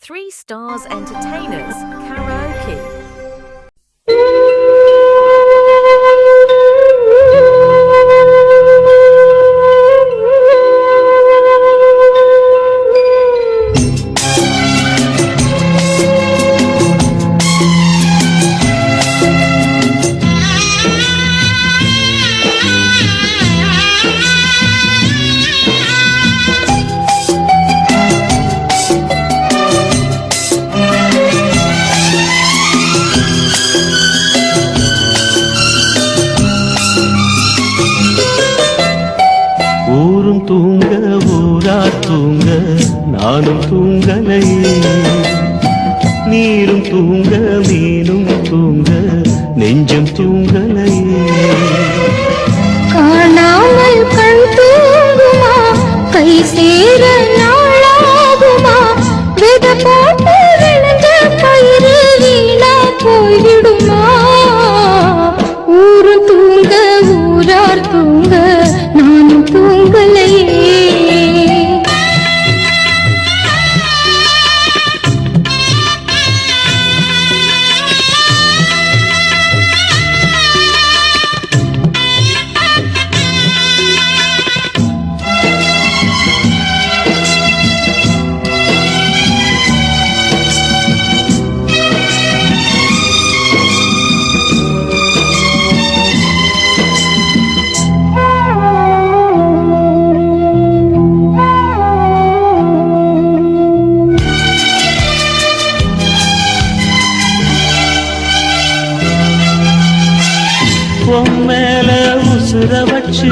3 Stars Entertainers Karaoke. ஊரும் தூங்க ஊரார் தூங்க நானும் தூங்கலையே, நீரும் தூங்க மீனும் தூங்க நெஞ்சம் தூங்கலையே. காணாமல் கண் தூங்குமா, கை சேர நாளாகுமா, வித போட்டு விழுந்த பயிறு வீணா போய்விடுமா. ஊரும் தூங்க ஊரார் தூங்க நானும் தூங்கலையே. மேல உசுர வச்சு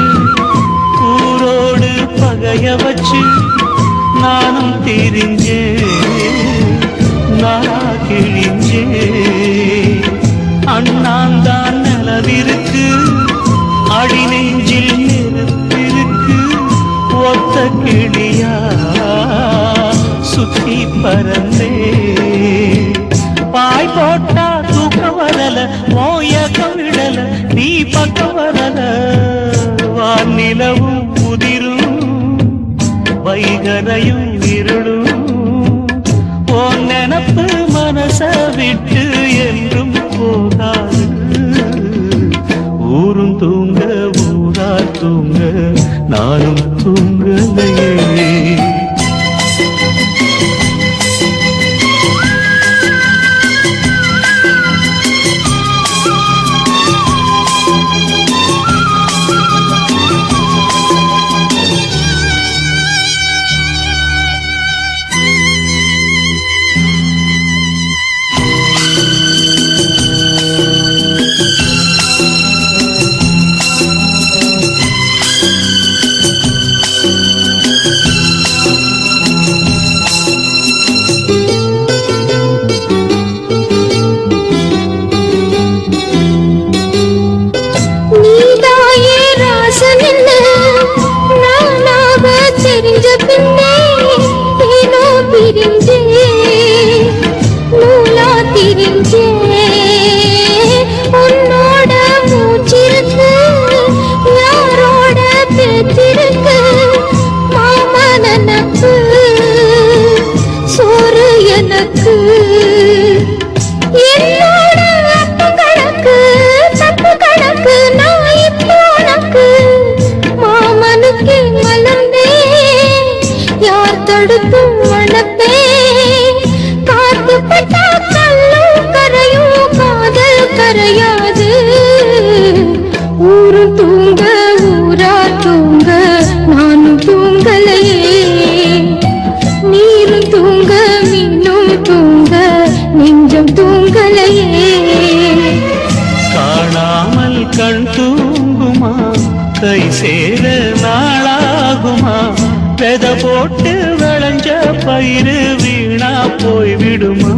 ஊரோடு பகைய வச்சு நானும் திரிஞ்சே நாளா கிழிஞ்சே. அண்ணாந்தான் நிலவிருக்கு, அடி நெஞ்சில் நெருப்பிருக்கு, ஒத்த கிளியா சுத்தி பறந்தே. பாய் போட்டா தூக்கம் வரல, மோயக்கம் விடல, நீ பக்கம் வரல. வானிலவும் முதிரும் வைகரையும் இருளும், உன் நினப்பு மனச விட்டு என்றும் போகாது. ஊரும் தூங்க ஊரார் தூங்க நானும் தூங்கலையே. உன்னோட மூச்சிருக்கு, யாரோட பேத்திருக்கு, மாமன் எனக்கு சோறு எனக்கு. என்னோட அப்பு கணக்கு தப்பு கணக்கு நான் இப்போ உனக்கு. மாமனுக்கு மலர்ந்தே யார் தடுத்து வளர்ப்பே. காத்து பட்டா கல்லும் கரையும் காதல் கரையாது. ஊரும் தூங்க ஊரார் தூங்க நானும் தூங்கலையே. நீரும் தூங்க மீனும் தூங்க நெஞ்சம் தூங்கலையே. காணாமல் கண் தூங்குமா, கை சேர நாளாகுமா, வெத போட்டு விளைஞ்ச பயிறு வீணா போய்விடுமா.